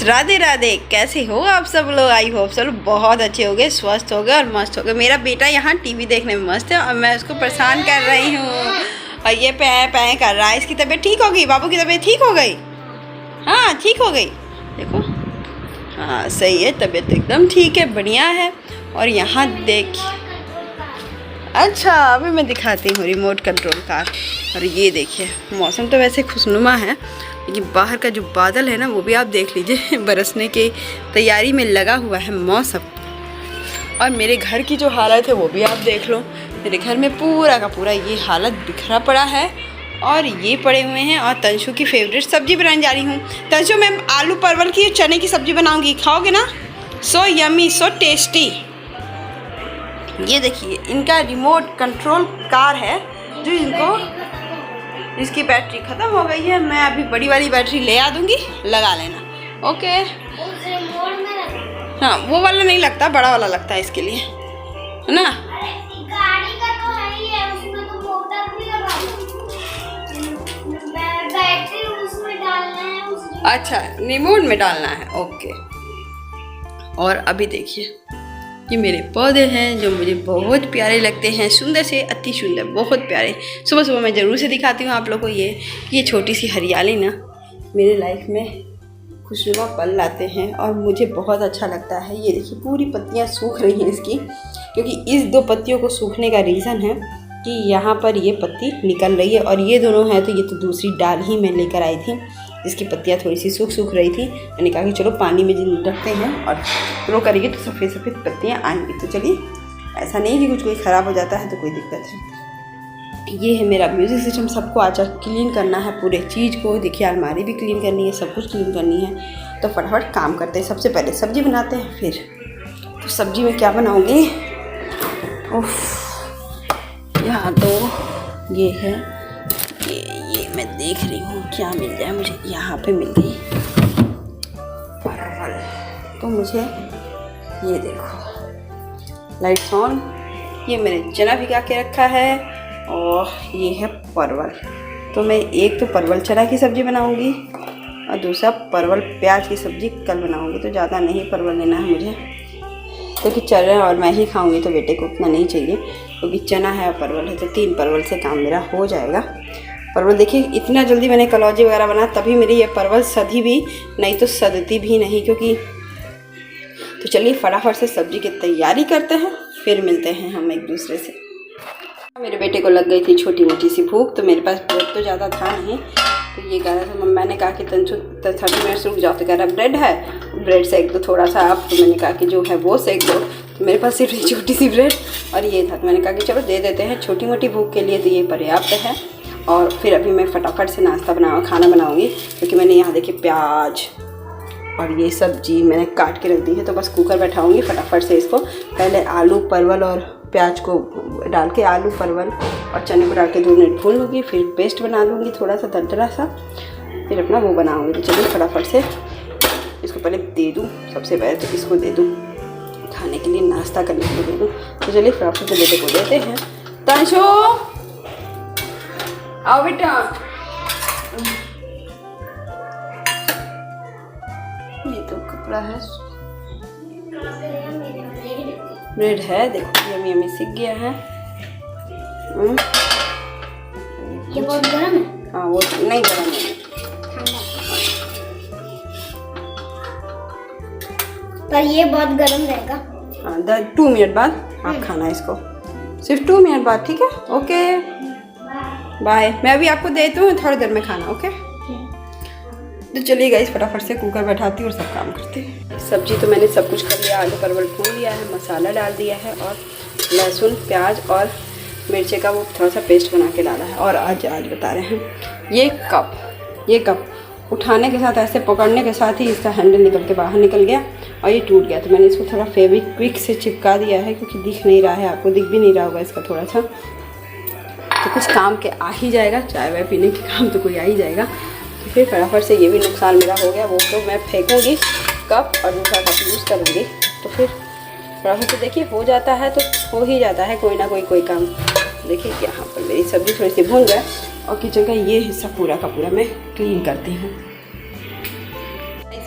राधे राधे। कैसे हो आप सब लोग? आई होप सब लोग बहुत अच्छे हो गए, स्वस्थ हो गए और मस्त हो गए। मेरा बेटा यहाँ टीवी देखने में मस्त है और मैं उसको परेशान कर रही हूँ और ये पै कर रहा है। इसकी तबीयत ठीक हो गई? बाबू की तबीयत ठीक हो गई? हाँ ठीक हो गई। देखो हाँ सही है, तबीयत एकदम ठीक है, बढ़िया है। और यहाँ देखिए, अच्छा अभी मैं दिखाती हूँ रिमोट कंट्रोल कार। और ये देखिए मौसम तो वैसे खुशनुमा है, लेकिन बाहर का जो बादल है ना वो भी आप देख लीजिए, बरसने की तैयारी में लगा हुआ है मौसम। और मेरे घर की जो हालत है वो भी आप देख लो। मेरे घर में पूरा का पूरा ये हालत बिखरा पड़ा है और ये पड़े हुए हैं। और तंशु की फेवरेट सब्जी बनाने जा रही हूँ। तंशु मैं आलू परवल की चने की सब्जी बनाऊँगी, खाओगे ना? So yummy, so tasty. ये देखिए इनका रिमोट कंट्रोल कार है जो इसकी बैटरी ख़त्म हो गई है। मैं अभी बड़ी वाली बैटरी ले आ दूँगी, लगा लेना। ओके हाँ वो वाला नहीं लगता, बड़ा वाला लगता है इसके लिए, है ना? गाड़ी का तो है ही है, उसमें तो मोटर भी लगा दो, बैटरी उसमें डालना है। अच्छा रिमोट में डालना है, ओके। और अभी देखिए ये मेरे पौधे हैं जो मुझे बहुत प्यारे लगते हैं, सुंदर से अति सुंदर, बहुत प्यारे। सुबह सुबह मैं ज़रूर से दिखाती हूँ आप लोगों को ये छोटी सी हरियाली ना मेरे लाइफ में खुशनुमा पल लाते हैं और मुझे बहुत अच्छा लगता है। ये देखिए पूरी पत्तियाँ सूख रही हैं इसकी, क्योंकि इस दो पत्तियों को सूखने का रीज़न है कि यहाँ पर ये पत्ती निकल रही है और ये दोनों हैं तो ये तो दूसरी डाल ही मैं लेकर आई थी जिसकी पत्तियाँ थोड़ी सी सूख रही थी। मैंने कहा कि चलो पानी में रखते हैं और ग्रो करेंगे तो सफ़ेद सफ़ेद पत्तियाँ आएंगी। तो चलिए, ऐसा नहीं कि कुछ कोई ख़राब हो जाता है तो कोई दिक्कत है। ये है मेरा म्यूज़िक सिस्टम, सबको आज क्लीन करना है पूरे चीज़ को। देखिए अलमारी भी क्लीन करनी है, सब कुछ क्लीन करनी है। तो फटाफट काम करते हैं। सबसे पहले सब्ज़ी बनाते हैं, फिर तो सब्ज़ी में क्या बनाऊँगी? यहाँ तो ये है, ये मैं देख रही हूँ क्या मिल जाए मुझे। यहाँ पे मिल गई परवल, तो मुझे ये देखो लाइट्स ऑन। ये मैंने चना भिगा के रखा है और ये है परवल। तो मैं एक तो परवल चना की सब्ज़ी बनाऊँगी और दूसरा परवल प्याज की सब्ज़ी कल बनाऊँगी। तो ज़्यादा नहीं परवल लेना है मुझे, क्योंकि चना और मैं ही खाऊँगी तो बेटे को उतना नहीं चाहिए, क्योंकि चना है और परवल है तो 3 परवल से काम मेरा हो जाएगा। परवल देखिए इतना जल्दी मैंने कलौजी वगैरह बना तभी मेरी ये परवल सधी भी, नहीं तो सदती भी नहीं। क्योंकि तो चलिए फटाफट से सब्ज़ी की तैयारी करते हैं, फिर मिलते हैं हम एक दूसरे से। मेरे बेटे को लग गई थी छोटी मोटी सी भूख, तो मेरे पास ब्रेड तो ज़्यादा था नहीं। तो ये कह रहा था, मम्मा ने कहा कि 30 मिनट्स रुक जाओ। तो कह रहा ब्रेड है, ब्रेड सेक दो थोड़ा सा आप। तो मैंने कहा कि जो है वो सेक दो। तो मेरे पास सिर्फ छोटी सी ब्रेड और ये था। तो मैंने कहा कि चलो दे देते हैं, छोटी मोटी भूख के लिए तो ये पर्याप्त है। और फिर अभी मैं फटाफट से खाना बनाऊंगी, क्योंकि मैंने यहाँ देखिए प्याज और ये सब्जी मैंने काट के रख दी है। तो बस कुकर बैठाऊंगी फटाफट से इसको। पहले आलू परवल और प्याज को डाल के, आलू परवल और चने को डाल के 2 मिनट भून लूँगी, फिर पेस्ट बना लूँगी थोड़ा सा दरदरा सा, फिर अपना वो बनाऊँगी। तो चलिए फटाफट से इसको पहले दे दूँ। सबसे पहले तो इसको दे दूँ खाने के लिए, नाश्ता करने के लिए दे दूँ। तो चलिए फटाफट से बेटे को देते हैं। तंशु आओ बेटा। ये तो कपड़ा है, ब्रेड है, देखो यमी यमी सीख गया है। ये बहुत गर्म है। हाँ वो नहीं गर्म है, पर ये बहुत गर्म रहेगा। हाँ 2 मिनट बाद आप खाना इसको, सिर्फ 2 मिनट बाद, ठीक है? Okay bye. मैं अभी आपको देती हूँ थोड़ी देर में खाना, ओके? तो चलिए गाइस फटाफट से कुकर बैठाती हूँ और सब काम करते हैं। सब्जी तो मैंने सब कुछ कर लिया, आलू परवल भून लिया है, मसाला डाल दिया है और लहसुन प्याज और मिर्ची का वो थोड़ा सा पेस्ट बना के डाला है। और आज बता रहे हैं ये कप उठाने के साथ, ऐसे पकड़ने के साथ ही इसका हैंडल निकल के बाहर निकल गया और ये टूट गया। तो मैंने इसको थोड़ा फेविक्विक से चिपका दिया है, क्योंकि दिख नहीं रहा है, आपको दिख भी नहीं रहा होगा इसका थोड़ा सा। तो कुछ काम के आ ही जाएगा, चाय वाय पीने के काम तो कोई आ ही जाएगा। तो फिर फटाफट से ये भी नुकसान मेरा हो गया, वो तो मैं फेंकूँगी कप और दूसरा कप यूज़ करूँगी। तो फिर फटाफट से देखिए हो जाता है तो हो ही जाता है कोई ना कोई काम। देखिए यहाँ पर मेरी सब्ज़ी थोड़ी सी भून गया और किचन का ये हिस्सा पूरा का पूरा मैं क्लीन करती हूँ।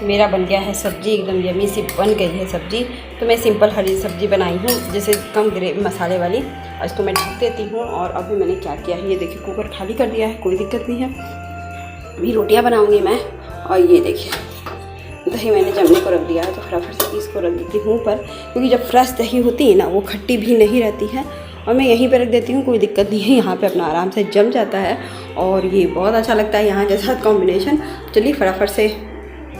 मेरा बन गया है सब्जी, एकदम यमी सी बन गई है सब्जी। तो मैं सिंपल हरी सब्जी बनाई हूँ, जैसे कम ग्रेवी मसाले वाली। और इसको मैं ढक देती हूँ। और अभी मैंने क्या किया है, ये देखिए कुकर खाली कर दिया है, कोई दिक्कत नहीं है। अभी रोटियाँ बनाऊँगी मैं। और ये देखिए दही मैंने जमने को रख दिया है, तो फटाफट से इसको रख देती हूँ ऊपर, क्योंकि जब फ्रेश दही होती है ना वो खट्टी भी नहीं रहती है। और मैं यहीं पे रख देती हूँ, कोई दिक्कत नहीं है, यहाँ पे अपना आराम से जम जाता है। और ये बहुत अच्छा लगता है यहाँ के साथ कॉम्बिनेशन। चलिए फटाफट से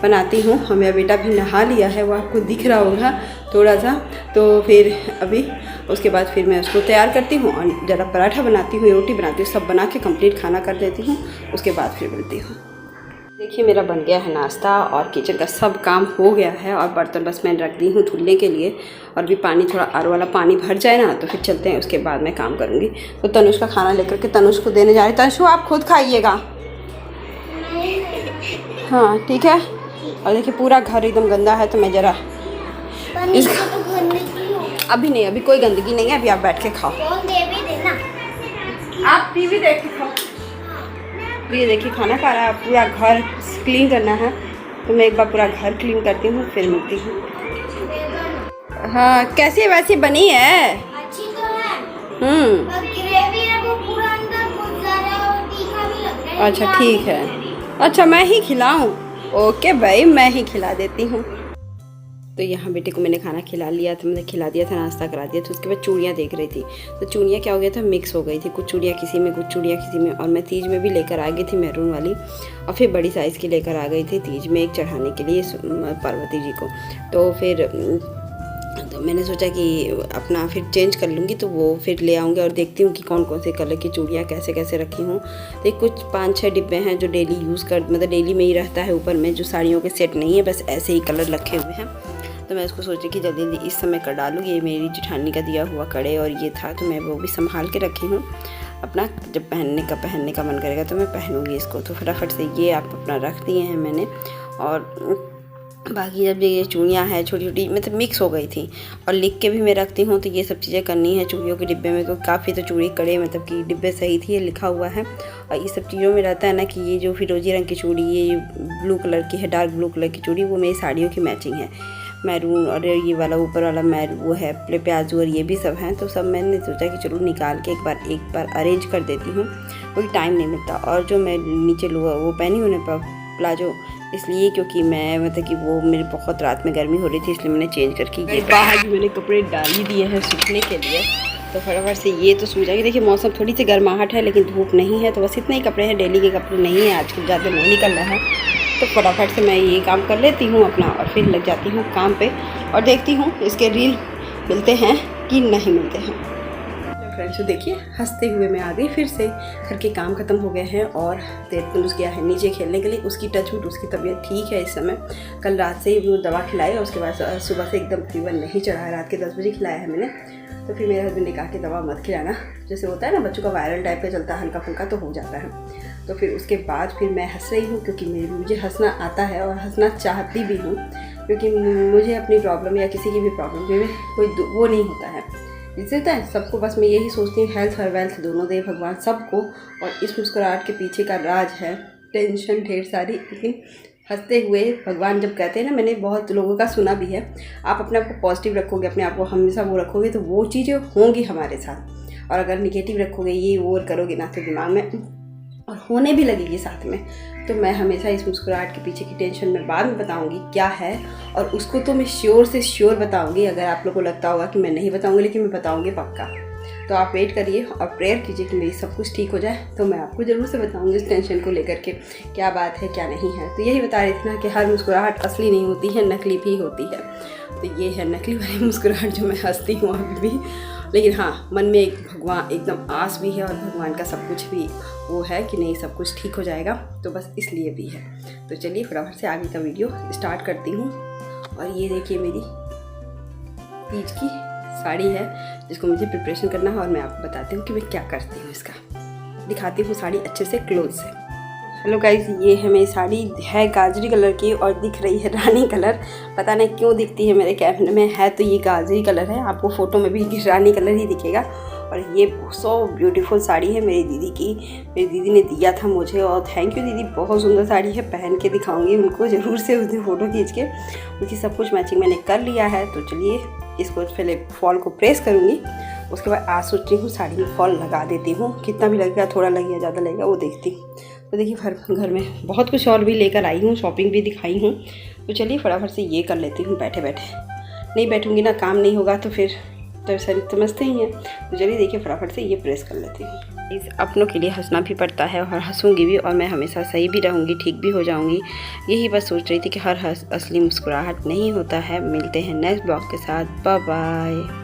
बनाती हूँ। और मेरा बेटा भी नहा लिया है, वो आपको दिख रहा होगा थोड़ा सा। तो फिर अभी उसके बाद फिर मैं उसको तैयार करती हूँ और ज़रा पराठा बनाती हूँ, रोटी बनाती हूँ, सब बना के कंप्लीट खाना कर देती हूँ। उसके बाद फिर मिलती हूँ। देखिए मेरा बन गया है नाश्ता और किचन का सब काम हो गया है। और बर्तन बस मैं रख दी हूँ धुलने के लिए। और भी पानी थोड़ा आर वाला पानी भर जाए ना तो फिर चलते हैं, उसके बाद मैं काम करूँगी। तो तनुष का खाना लेकर के तनुष को देने जा रही। तनुष आप खुद खाइएगा, हाँ ठीक है। और देखिए पूरा घर एकदम गंदा है, तो मैं ज़रा अभी नहीं, अभी कोई गंदगी नहीं है, अभी आप बैठ के खाओ। आप टीवी देख के खाओ। ये देखिए खाना खा रहा है, पूरा घर क्लीन करना है। तो मैं एक बार पूरा घर क्लीन करती हूँ, फिर मिलती हूँ। हाँ कैसी वैसी बनी है, अच्छी तो है। ग्रेवी है वो पूरा अंदर घुस जा रहा है और तीखा भी लग रहा है। अच्छा ठीक है। अच्छा मैं ही खिलाऊँ? ओके भाई मैं ही खिला देती हूँ। तो यहाँ बेटे को मैंने खाना खिला लिया था, मैंने खिला दिया था, नाश्ता करा दिया था। उसके बाद चूड़ियाँ देख रही थी, तो चूड़ियाँ क्या हो गया था, मिक्स हो गई थी। कुछ चूड़ियाँ किसी में, कुछ चूड़ियाँ किसी में। और मैं तीज में भी लेकर आ गई थी मैरून वाली, और फिर बड़ी साइज़ की लेकर आ गई थी तीज में एक चढ़ाने के लिए पार्वती जी को। तो फिर तो मैंने सोचा कि अपना फिर चेंज कर लूँगी, तो वो फिर ले आऊँगी। और देखती हूँ कि कौन कौन से कलर की चूड़ियाँ कैसे कैसे रखी हूँ। तो कुछ 5-6 डिब्बे हैं जो डेली यूज़ कर, मतलब डेली में ही रहता है ऊपर में, जो साड़ियों के सेट नहीं है, बस ऐसे ही कलर रखे हुए हैं। तो मैं उसको सोची कि जल्दी जल्दी इस समय कर डालूँ। ये मेरी जेठानी का दिया हुआ कड़े और ये था, तो मैं वो भी संभाल के रखी हूँ। अपना जब पहनने का मन करेगा तो मैं पहनूँगी इसको। तो फटाफट से ये आप अपना रख दिए हैं मैंने। और बाकी जब ये चूड़ियाँ हैं छोटी छोटी, मतलब मिक्स हो गई थी। और लिख के भी मैं रखती हूँ, तो ये सब चीज़ें करनी है चूड़ियों के डिब्बे में। क्योंकि काफ़ी तो चूड़ी कड़े, मतलब कि डिब्बे सही थी, ये लिखा हुआ है। और ये सब चीज़ों में रहता है ना कि ये जो फिरोजी रंग की चूड़ी, ये ब्लू कलर की है, डार्क ब्लू कलर की चूड़ी, वो मेरी साड़ियों की मैचिंग है। मैरून और ये वाला ऊपर वाला वो है प्याजू, और ये भी सब हैं। तो सब मैंने सोचा कि चलो निकाल के एक बार अरेंज कर देती हूँ, क्योंकि टाइम नहीं मिलता। और जो मैं नीचे वो पहनी हूँ ना प्लाजो, इसलिए क्योंकि मैं मतलब कि वो मेरी बहुत रात में गर्मी हो रही थी, इसलिए मैंने चेंज करके ये बाहर भी मैंने कपड़े डाल ही दिए हैं सूखने के लिए। तो फटाफट से ये तो सूख जाएगी। देखिए मौसम थोड़ी सी गर्माहट है, लेकिन धूप नहीं है। तो बस इतने ही कपड़े हैं, डेली के कपड़े नहीं हैं, आजकल ज़्यादा नहीं निकल रहा है। तो फटाफट से मैं ये काम कर लेती हूँ अपना, और फिर लग जाती हूँ काम पे। और देखती हूँ इसके रील मिलते हैं कि नहीं मिलते हैं। फ्रेंड्स तो देखिए हंसते हुए मैं आ गई फिर से। घर के काम खत्म हो गए हैं और तनुष गया है नीचे खेलने के लिए। उसकी टचवुड उसकी तबीयत ठीक है इस समय। कल रात से ही वो दवा खिलाई, और उसके बाद सुबह से एकदम फीवर नहीं चढ़ा है। रात के 10 बजे खिलाया है मैंने। तो फिर मेरे हस्बैंड ने कहा कि दवा मत खिलाना, जैसे होता है ना बच्चों का वायरल टाइप का चलता है, हल्का फुल्का तो हो जाता है। तो फिर उसके बाद फिर मैं हंस रही हूँ, क्योंकि मुझे हंसना आता है और हंसना चाहती भी हूँ। क्योंकि मुझे अपनी प्रॉब्लम या किसी की भी प्रॉब्लम में कोई वो नहीं होता है, जिससे होता है सबको। बस मैं यही सोचती हूँ हेल्थ और वेल्थ दोनों दे भगवान सबको। और इस मुस्कुराहट के पीछे का राज है टेंशन ढेर सारी, लेकिन हंसते हुए भगवान जब कहते हैं ना, मैंने बहुत लोगों का सुना भी है, आप अपने आप को पॉजिटिव रखोगे, अपने आप को हमेशा वो रखोगे, तो वो चीज़ें होंगी हमारे साथ। और अगर निगेटिव रखोगे, ये वो करोगे ना, तो दिमाग में और होने भी लगेगी साथ में। तो मैं हमेशा इस मुस्कुराहट के पीछे की टेंशन मैं बाद में बताऊंगी क्या है, और उसको तो मैं श्योर से श्योर बताऊंगी। अगर आप लोगों को लगता होगा कि मैं नहीं बताऊंगी, लेकिन मैं बताऊंगी पक्का। तो आप वेट करिए और प्रेयर कीजिए कि मेरी सब कुछ ठीक हो जाए, तो मैं आपको ज़रूर से बताऊंगी इस टेंशन को लेकर के क्या बात है क्या नहीं है। तो यही बता रही थी ना कि हर मुस्कुराहट असली नहीं होती है, नकली भी होती है। तो ये है नकली वाली मुस्कुराहट जो मैं हंसती हूँ अभी भी। लेकिन हाँ, मन में एक भगवान एकदम आस भी है, और भगवान का सब कुछ भी वो है कि नहीं सब कुछ ठीक हो जाएगा, तो बस इसलिए भी है। तो चलिए फटाफट से आगे का वीडियो स्टार्ट करती हूँ। और ये देखिए मेरी तीज की साड़ी है, जिसको मुझे प्रिपरेशन करना है, और मैं आपको बताती हूँ कि मैं क्या करती हूँ। इसका दिखाती हूँ साड़ी अच्छे से क्लोज से। हेलो गाइस, ये है मेरी साड़ी, है गाजरी कलर की और दिख रही है रानी कलर। पता नहीं क्यों दिखती है मेरे कैमरे में, है तो ये गाजरी कलर है, आपको फ़ोटो में भी रानी कलर ही दिखेगा। और ये सो ब्यूटीफुल साड़ी है मेरी दीदी की, मेरी दीदी ने दिया था मुझे, और थैंक यू दीदी, बहुत सुंदर साड़ी है। पहन के दिखाऊंगी उनको ज़रूर से, उस दिन फ़ोटो खींच के। उनकी सब कुछ मैचिंग मैंने कर लिया है। तो चलिए इसको पहले फॉल को प्रेस करूँगी, उसके बाद आज सोच रही हूँ साड़ी में फॉल लगा देती हूँ। कितना भी लगेगा, थोड़ा लगेगा ज़्यादा लगेगा वो देखती हूँ। तो देखिए घर में बहुत कुछ और भी लेकर आई हूँ, शॉपिंग भी दिखाई हूँ। तो चलिए फटाफट से ये कर लेती हूँ बैठे बैठे। नहीं बैठूँगी ना, काम नहीं होगा, तो फिर तो समझते ही हैं। तो चलिए देखिए फटाफट से ये प्रेस कर लेती हूँ। इस अपनों के लिए हंसना भी पड़ता है, और हंसूंगी भी, और मैं हमेशा सही भी रहूँगी, ठीक भी हो जाऊँगी। यही बस सोच रही थी कि हर असली मुस्कुराहट नहीं होता है। मिलते हैं नेक्स्ट ब्लॉग के साथ। Bye bye.